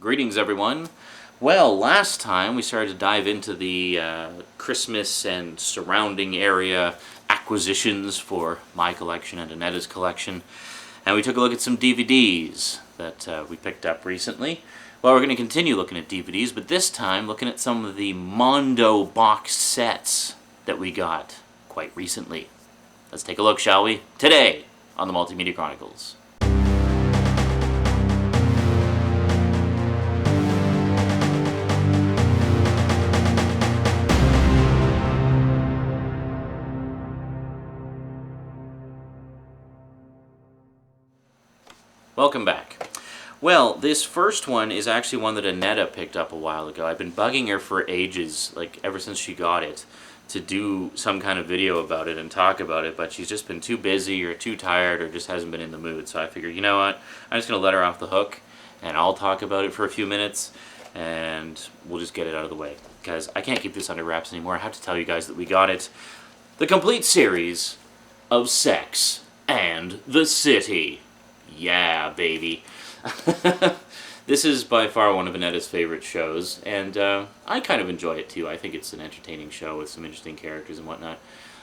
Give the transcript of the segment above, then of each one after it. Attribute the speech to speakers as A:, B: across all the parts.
A: Greetings, everyone. Well, last time we started to dive into the Christmas and surrounding area acquisitions for my collection and Annetta's collection, and we took a look at some DVDs that we picked up recently. Well, we're going to continue looking at DVDs, but this time looking at some of the Mondo box sets that we got quite recently. Let's take a look, shall we? Today on the Multimedia Chronicles. Welcome back. Well, this first one is actually one that Annetta picked up a while ago. I've been bugging her for ages, like ever since she got it, to do some kind of video about it and talk about it, but she's just been too busy or too tired or just hasn't been in the mood. So I figured, you know what, I'm just going to let her off the hook and I'll talk about it for a few minutes and we'll just get it out of the way, because I can't keep this under wraps anymore. I have to tell you guys that we got it. The complete series of Sex and the City. Yeah, baby. This is by far one of Annetta's favorite shows, and I kind of enjoy it too. I think it's an entertaining show with some interesting characters and whatnot.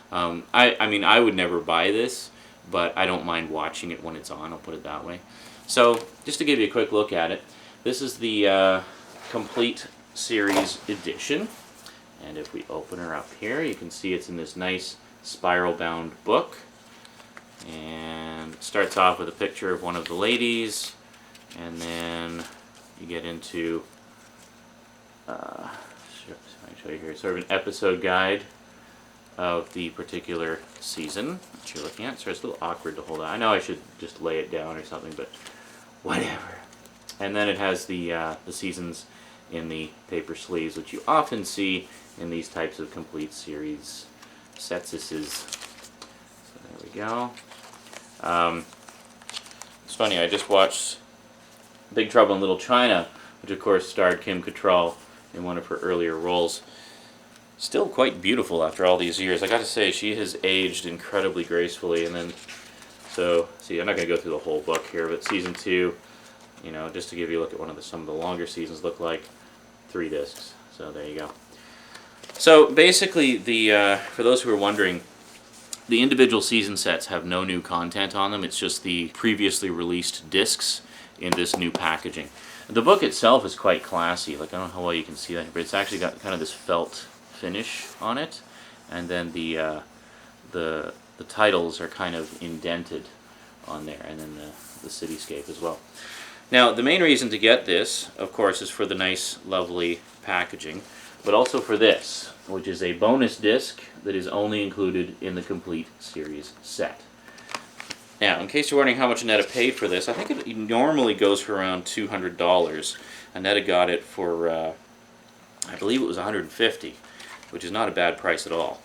A: I mean, I would never buy this, but I don't mind watching it when it's on, I'll put it that way. So, just to give you a quick look at it, this is the complete series edition, and if we open her up here, you can see it's in this nice spiral-bound book. And it starts off with a picture of one of the ladies, and then you get into, I show you here, sort of an episode guide of the particular season that you're looking at. So it's a little awkward to hold on. I know I should just lay it down or something, but whatever. And then it has the seasons in the paper sleeves, which you often see in these types of complete series sets. So there we go. It's funny, I just watched Big Trouble in Little China, which of course starred Kim Cattrall in one of her earlier roles. Still quite beautiful after all these years. I gotta say, she has aged incredibly gracefully. And then, so, see, I'm not gonna go through the whole book here, but season 2, you know, just to give you a look at some of the longer seasons, look like 3 discs. So there you go. So basically, for those who are wondering, the individual season sets have no new content on them. It's just the previously released discs in this new packaging. The book itself is quite classy. Like, I don't know how well you can see that, but it's actually got kind of this felt finish on it, and then the titles are kind of indented on there, and then the cityscape as well. Now, the main reason to get this, of course, is for the nice, lovely packaging, but also for this, which is a bonus disc that is only included in the complete series set. Now, in case you're wondering how much Annetta paid for this, I think it normally goes for around $200. Annetta got it for, I believe it was $150, which is not a bad price at all.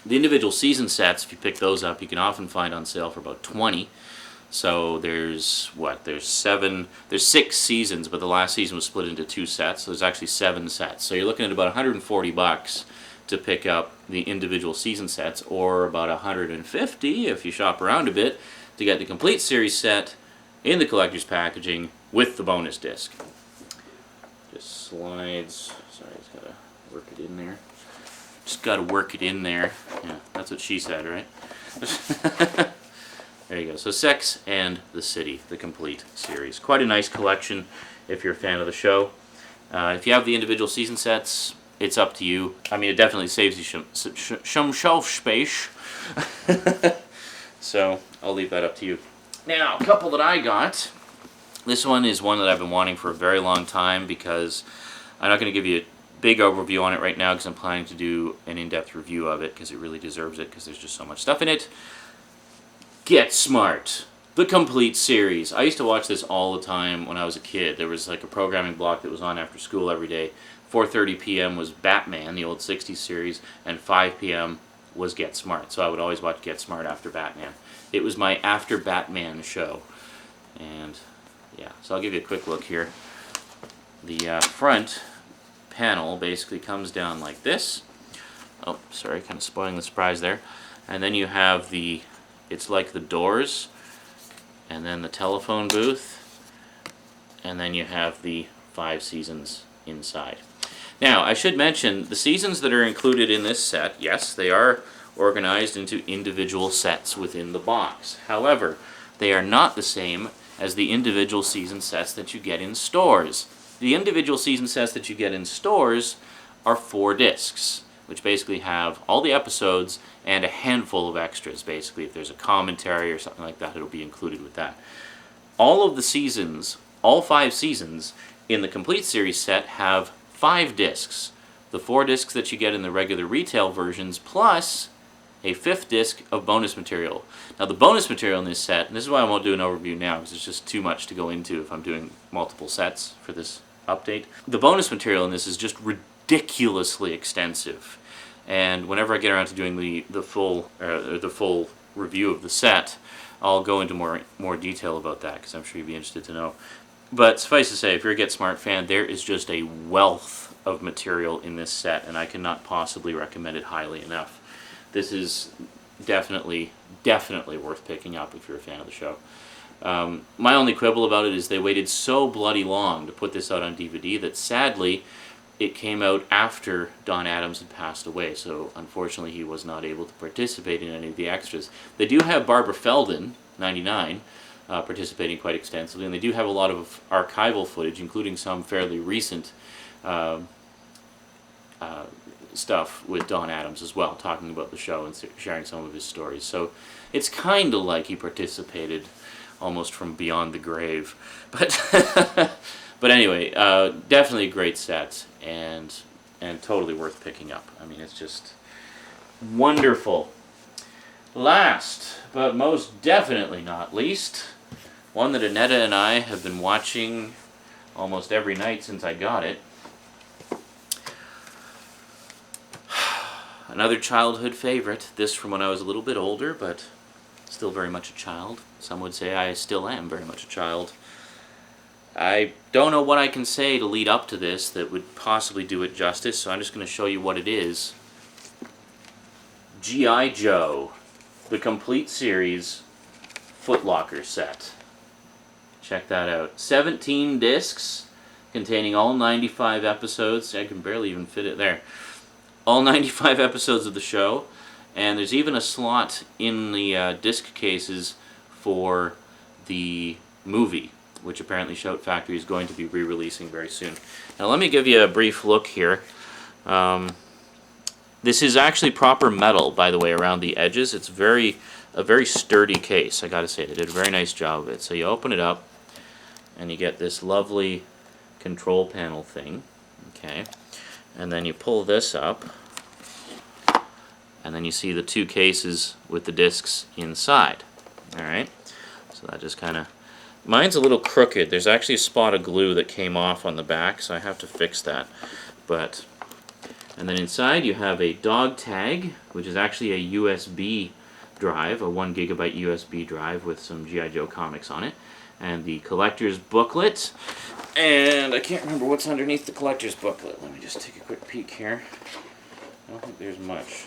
A: The individual season sets, if you pick those up, you can often find on sale for about $20. So there's 6 seasons, but the last season was split into 2 sets, so there's actually 7 sets. So you're looking at about $140 to pick up the individual season sets, or about $150 if you shop around a bit to get the complete series set in the collector's packaging with the bonus disc. Just slides. Sorry, I just gotta work it in there. Just gotta work it in there. Yeah, that's what she said, right? There you go. So Sex and the City, the complete series. Quite a nice collection if you're a fan of the show. If you have the individual season sets, it's up to you. I mean, it definitely saves you some shelf space. So I'll leave that up to you. Now, a couple that I got. This one is one that I've been wanting for a very long time, because I'm not going to give you a big overview on it right now, because I'm planning to do an in-depth review of it, because it really deserves it, because there's just so much stuff in it. Get Smart, the complete series. I used to watch this all the time when I was a kid. There was like a programming block that was on after school every day. 4:30 p.m. was Batman, the old 60s series, and 5 p.m. was Get Smart. So I would always watch Get Smart after Batman. It was my after Batman show. And yeah, so I'll give you a quick look here. The front panel basically comes down like this. Oh, sorry, kind of spoiling the surprise there. And then you have it's like the doors, and then the telephone booth, and then you have the 5 seasons inside. Now, I should mention, the seasons that are included in this set, yes, they are organized into individual sets within the box. However, they are not the same as the individual season sets that you get in stores. The individual season sets that you get in stores are 4 discs, which basically have all the episodes and a handful of extras, basically. If there's a commentary or something like that, it'll be included with that. All of the seasons, all 5 seasons, in the complete series set have 5 discs. The 4 discs that you get in the regular retail versions, plus a 5th disc of bonus material. Now the bonus material in this set, and this is why I won't do an overview now, because it's just too much to go into if I'm doing multiple sets for this update. The bonus material in this is just ridiculously extensive. And whenever I get around to doing the full review of the set, I'll go into more detail about that, because I'm sure you'd be interested to know. But suffice to say, if you're a Get Smart fan, there is just a wealth of material in this set, and I cannot possibly recommend it highly enough. This is definitely worth picking up if you're a fan of the show. My only quibble about it is they waited so bloody long to put this out on DVD that sadly it came out after Don Adams had passed away, so unfortunately he was not able to participate in any of the extras. They do have Barbara Feldon, 99, participating quite extensively, and they do have a lot of archival footage, including some fairly recent stuff with Don Adams as well, talking about the show and sharing some of his stories. So it's kind of like he participated almost from beyond the grave. But but anyway, definitely a great set, and totally worth picking up. I mean, it's just wonderful. Last, but most definitely not least, one that Annetta and I have been watching almost every night since I got it. Another childhood favorite, this from when I was a little bit older, but still very much a child. Some would say I still am very much a child. I don't know what I can say to lead up to this that would possibly do it justice, so I'm just going to show you what it is. G.I. Joe, the complete series Foot Locker set. Check that out. 17 discs containing all 95 episodes. I can barely even fit it there. All 95 episodes of the show, and there's even a slot in the disc cases for the movie, which apparently Shout Factory is going to be re-releasing very soon. Now let me give you a brief look here. This is actually proper metal, by the way, around the edges. It's a very sturdy case, I gotta say. They did a very nice job of it. So you open it up, and you get this lovely control panel thing. Okay. And then you pull this up, and then you see the 2 cases with the discs inside. Alright, so that just kind of... Mine's a little crooked. There's actually a spot of glue that came off on the back, so I have to fix that. And then inside you have a dog tag, which is actually a USB drive, a 1 gigabyte USB drive with some G.I. Joe comics on it, and the collector's booklet. And I can't remember what's underneath the collector's booklet. Let me just take a quick peek here. I don't think there's much.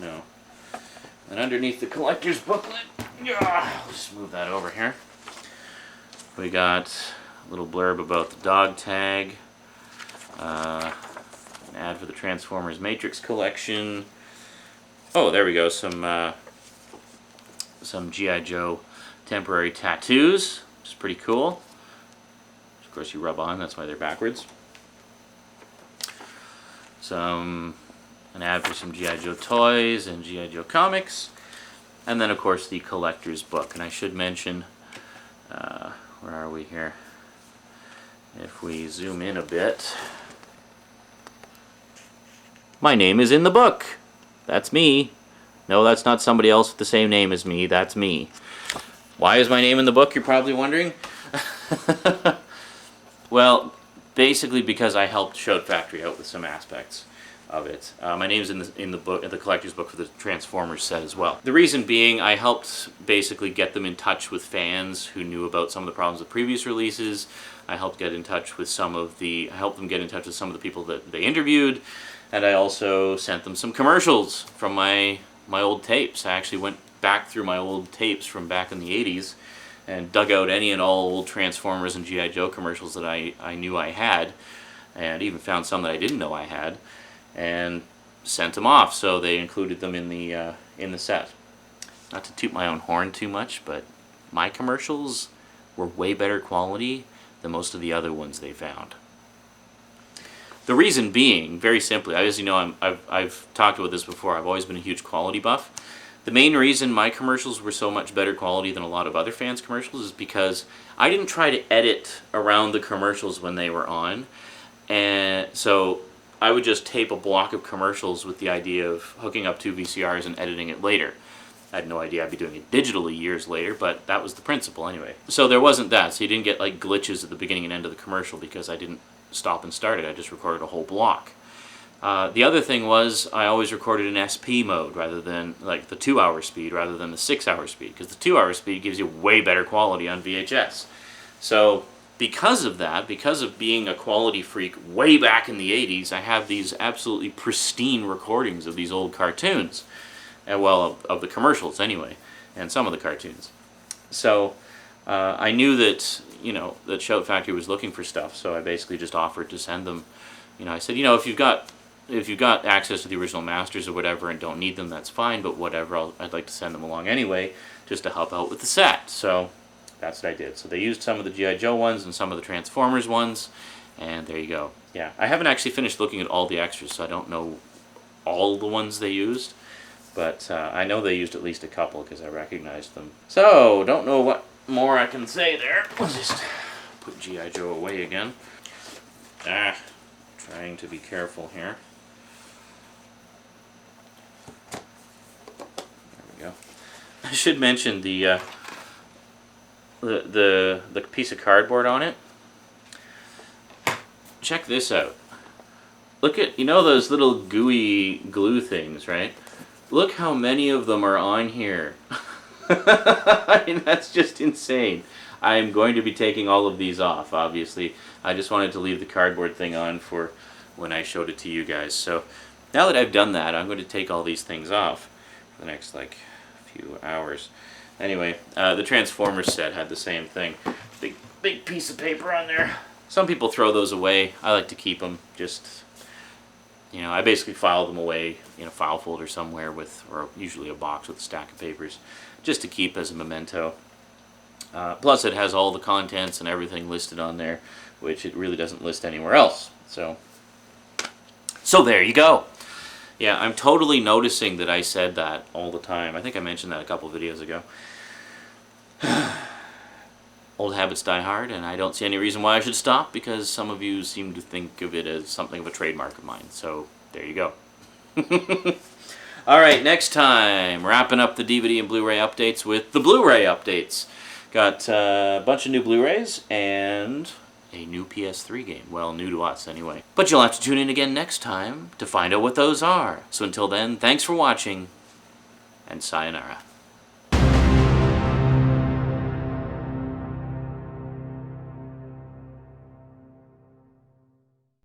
A: No. And underneath the collector's booklet, I'll just move that over here. We got a little blurb about the dog tag, an ad for the Transformers Matrix collection. Oh, there we go. Some G.I. Joe temporary tattoos, which is pretty cool. Of course you rub on, that's why they're backwards. An ad for some G.I. Joe toys and G.I. Joe comics. And then of course the collector's book. And I should mention, where are we here? If we zoom in a bit. My name is in the book. That's me. No, that's not somebody else with the same name as me, that's me. Why is my name in the book, you're probably wondering? Well, basically because I helped Shout Factory out with some aspects of it. My name's in the book, the collector's book for the Transformers set as well. The reason being, I helped basically get them in touch with fans who knew about some of the problems with previous releases. I helped get in touch with I helped them get in touch with some of the people that they interviewed, and I also sent them some commercials from my old tapes. I actually went back through my old tapes from back in the 80s and dug out any and all old Transformers and G.I. Joe commercials that I knew I had, and even found some that I didn't know I had, and sent them off, so they included them in the set. Not to toot my own horn too much, but my commercials were way better quality than most of the other ones they found. The reason being, very simply, as you know, I've talked about this before, I've always been a huge quality buff. The main reason my commercials were so much better quality than a lot of other fans' commercials is because I didn't try to edit around the commercials when they were on. And so I would just tape a block of commercials with the idea of hooking up 2 VCRs and editing it later. I had no idea I'd be doing it digitally years later, but that was the principle anyway. So there wasn't that, so you didn't get like glitches at the beginning and end of the commercial because I didn't stop and start it. I just recorded a whole block. The other thing was I always recorded in SP mode rather than like the 2-hour speed rather than the 6-hour speed, because the 2-hour speed gives you way better quality on VHS. So because of that, because of being a quality freak way back in the 80s, I have these absolutely pristine recordings of these old cartoons. Well, of the commercials anyway, and some of the cartoons. So I knew that, you know, that Shout Factory was looking for stuff, so I basically just offered to send them. You know, I said, you know, if you've got access to the original masters or whatever and don't need them, that's fine, but whatever, I'd like to send them along anyway, just to help out with the set. So that's what I did. So they used some of the G.I. Joe ones and some of the Transformers ones, and there you go. Yeah, I haven't actually finished looking at all the extras, so I don't know all the ones they used. But I know they used at least a couple because I recognized them. So, don't know what more I can say there. Let's just put G.I. Joe away again. Trying to be careful here. There we go. I should mention the piece of cardboard on it. Check this out. Look at, you know those little gooey glue things, right? Look how many of them are on here. I mean, that's just insane. I'm going to be taking all of these off, obviously. I just wanted to leave the cardboard thing on for when I showed it to you guys. So now that I've done that, I'm going to take all these things off for the next, like, few hours. Anyway, the Transformers set had the same thing. Big piece of paper on there. Some people throw those away. I like to keep them. Just, you know, I basically file them away in a file folder somewhere with, or usually a box with a stack of papers, just to keep as a memento. Plus it has all the contents and everything listed on there, which it really doesn't list anywhere else. So there you go. Yeah, I'm totally noticing that I said that all the time. I think I mentioned that a couple videos ago. Old habits die hard, and I don't see any reason why I should stop, because some of you seem to think of it as something of a trademark of mine. So there you go. Alright, next time, wrapping up the DVD and Blu-ray updates with the Blu-ray updates. Got a bunch of new Blu-rays and a new PS3 game. Well, new to us anyway. But you'll have to tune in again next time to find out what those are. So until then, thanks for watching, and sayonara.